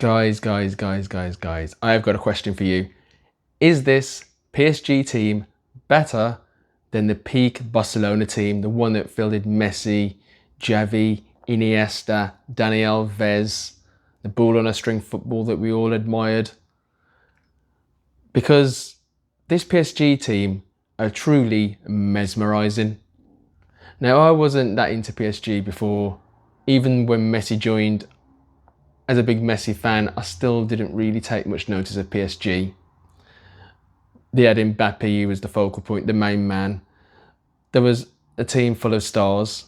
Guys, I have got a question for you. Is this PSG team better than the peak Barcelona team, the one that fielded Messi, Xavi, Iniesta, Daniel Vez, the ball on a string football that we all admired? Because this PSG team are truly mesmerising. Now, I wasn't that into PSG before. Even when Messi joined, as a big Messi fan, I still didn't really take much notice of PSG. They had Mbappe, who was the focal point, the main man. There was a team full of stars.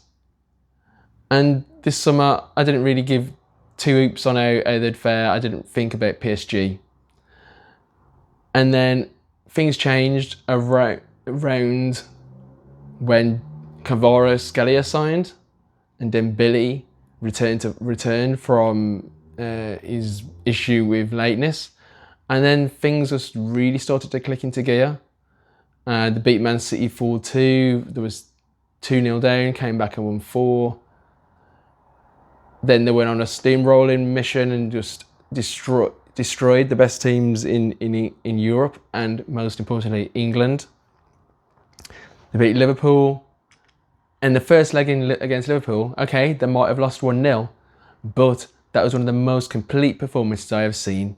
And this summer, I didn't really give two oops on how they'd fare. I didn't think about PSG. And then things changed around when Kvaratskhelia signed and then Billy returned from his issue with lateness, and then things just really started to click into gear. They beat Man City 4-2. There was 2-0 down, came back and won 4. Then they went on a steamrolling mission and just destroyed the best teams in Europe and most importantly England. They beat Liverpool. And the first leg against Liverpool, okay, they might have lost 1-0, but that was one of the most complete performances I have seen.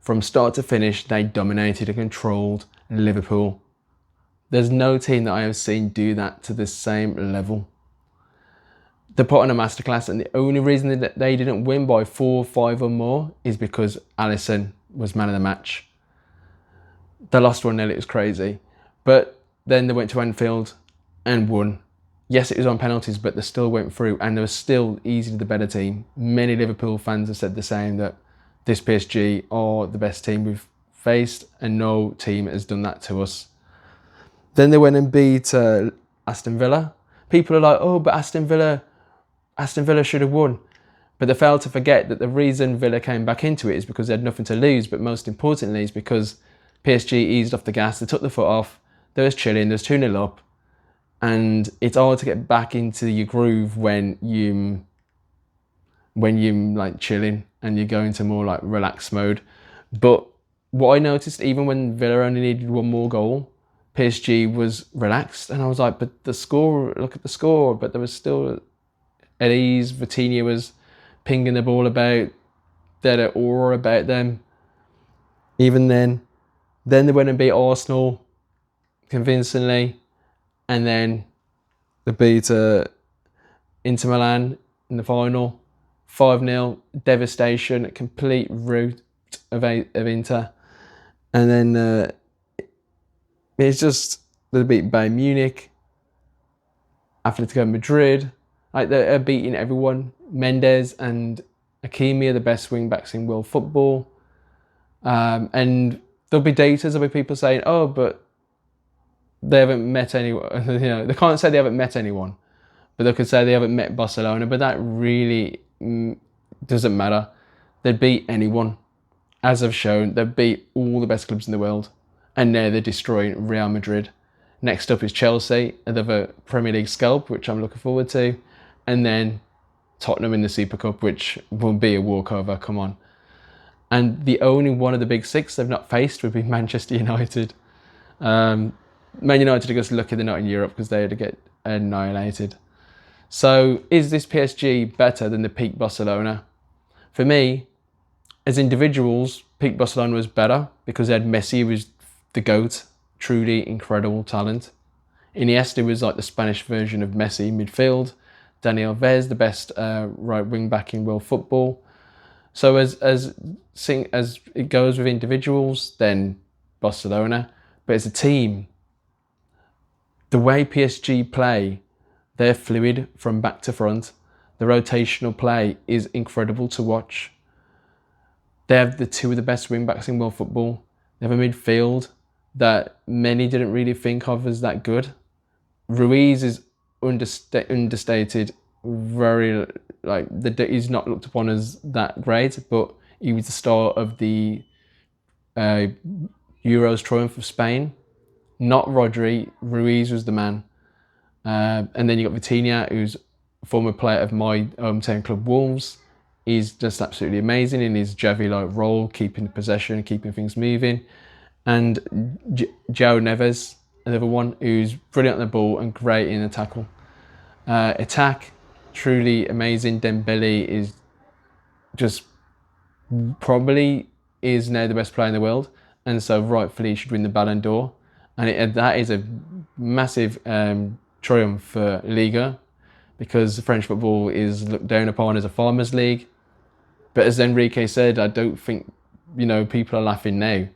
From start to finish, they dominated and controlled Liverpool. There's no team that I have seen do that to the same level. They put on a masterclass, and the only reason that they didn't win by 4, 5 or more is because Alisson was man of the match. They lost 1-0, it was crazy. But then they went to Anfield and won. Yes, it was on penalties, but they still went through, and they were still easily the better team. Many Liverpool fans have said the same, that this PSG are the best team we've faced, and no team has done that to us. Then they went and beat Aston Villa. People are like, oh, but Aston Villa should have won. But they failed to forget that the reason Villa came back into it is because they had nothing to lose, but most importantly is because PSG eased off the gas, they took the foot off, they was chilling, there was 2-0 up. And it's hard to get back into your groove when you like chilling and you go into more like relaxed mode. But what I noticed, even when Villa only needed one more goal, PSG was relaxed, and I was like, but the score, look at the score. But there was still at ease. Vitinha was pinging the ball about. They had an aura about them. Even then they went and beat Arsenal convincingly. And then they beat Inter Milan in the final, 5-0, devastation, complete rout of Inter. And then it's just, they beat Bayern Munich, Atletico Madrid. Like, they're beating everyone. Mendes and Hakimi are the best wing backs in world football. And there'll be there'll be people saying, oh, but they haven't met anyone. You know, they can't say they haven't met anyone, but they could say they haven't met Barcelona. But that really doesn't matter. They'd beat anyone, as I've shown. They'd beat all the best clubs in the world, and now they're destroying Real Madrid. Next up is Chelsea, another Premier League scalp, which I'm looking forward to, and then Tottenham in the Super Cup, which will be a walkover. Come on. And the only one of the big six they've not faced would be Manchester United. Man United are just lucky they're not in Europe, because they had to get annihilated. So is this PSG better than the peak Barcelona? For me, as individuals, peak Barcelona was better because they had Messi, who was the GOAT, truly incredible talent. Iniesta was like the Spanish version of Messi in midfield. Daniel Vez, the best right wing back in world football. So as it goes with individuals, then Barcelona. But as a team, the way PSG play, they're fluid from back to front. The rotational play is incredible to watch. They have the two of the best wing backs in world football. They have a midfield that many didn't really think of as that good. Ruiz is understated. Very, like, he's not looked upon as that great, but he was the star of the Euros triumph of Spain. Not Rodri. Ruiz was the man. And then you got Vitinha, who's a former player of my hometown club, Wolves. He's just absolutely amazing in his Javi-like role, keeping possession, keeping things moving. And Joe Neves, another one who's brilliant on the ball and great in the tackle. Attack, truly amazing. Dembele is just probably is now the best player in the world, and so rightfully should win the Ballon d'Or. And that is a massive triumph for Liga, because French football is looked down upon as a farmers' league. But as Enrique said, I don't think, people are laughing now.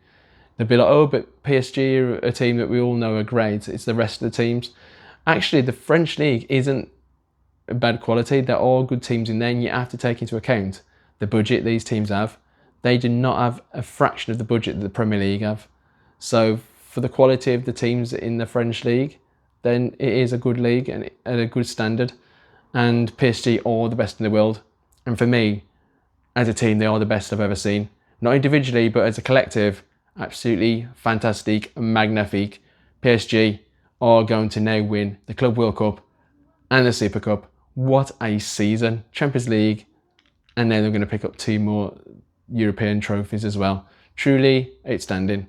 They'll be like, oh, but PSG are a team that we all know are great. It's the rest of the teams. Actually, the French league isn't bad quality. There are good teams in there, and you have to take into account the budget these teams have. They do not have a fraction of the budget that the Premier League have. So for the quality of the teams in the French league, then it is a good league and at a good standard. And PSG are the best in the world. And for me, as a team, they are the best I've ever seen. Not individually, but as a collective, absolutely fantastic, magnifique. PSG are going to now win the Club World Cup and the Super Cup. What a season. Champions League, and now they're going to pick up 2 more European trophies as well. Truly outstanding.